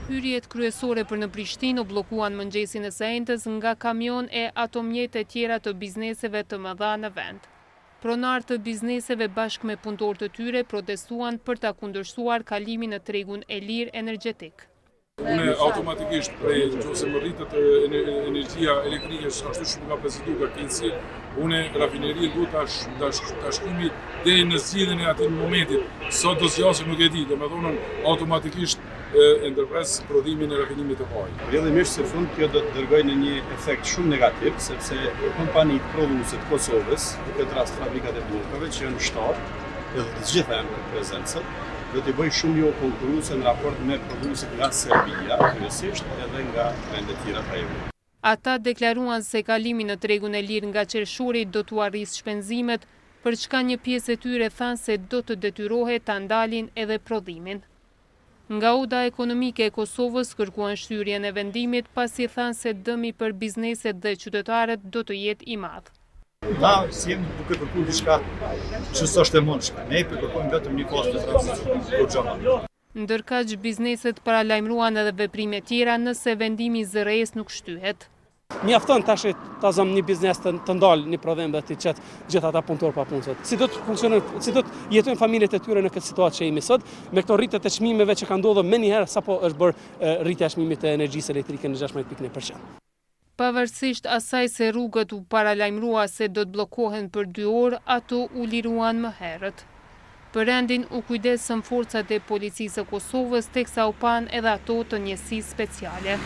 Hyrjet kryesore për në Prishtinë u bllokuan mëngjesin e së enjtës nga kamion e atomjet e tjera të bizneseve të mëdha në vend. Pronarë të bizneseve bashkë me punëtorë të tyre protestuan për ta kundërshtuar kalimin në tregun e lirë energjetik. Unë automatikisht prej nëse më rritet energjia elektrike ashtu shumë nga prezidu ka keqësi, unë rafinerie du tashkimi deri në zgjidhjen e atij momentit. Sot do zgjasë nuk e di, domethënë automatikisht e ndërpres prodhimin e rafinimit të hajit. Vjedhimisht së fund kjo do të dërgojë në një efekt shumë negativ, sepse kompanitë prodhuese të Kosovës, në këtë rast fabrikat e bllokave që janë 7, edhe të gjitha janë në prezencë, do t'i bëj shumë jo konkurruese në raport me prodhuesit nga Serbia, kryesisht edhe nga vende tjera të Evropës. Ata deklaruan se kalimi në tregun e lirë nga qershuri do t'u arrisë shpenzimet, për çka një pjesë e tyre thanë se do të detyrohet ta ndalin edhe prodhimin. Nga Oda Ekonomike e Kosovës kërkuan shtyrjen e vendimit pasi thanë se dëmi për bizneset dhe qytetarët do të jetë i madh. Na si jemi duke kërkuar diçka që s'është e mundshme. Ne kërkojmë vetëm një fazë të tranzicionit. Ndërkaq bizneset paralajmëruan edhe veprime tjera nëse vendimi i ZRE-s nuk shtyhet. Mjafton tash ta zëm një biznes të ndalë një prodhim dhe të çet gjithë ata punëtor pa punë. Si do të funksionojnë, si do të jetojnë familjet e tyre në këtë situatë që jemi sot, me këto rritje të çmimeve që kanë ndodhur më një herë sapo është bërë rritja e çmimit të energjisë elektrike në 16.1%. Pavarësisht asaj se rrugët u paralajmërua se do të bllokohen për 2 orë, ato u liruan më herët. Për rendin u kujdesën forcat e policisë së Kosovës teksa u pan edhe ato të njësisë speciale.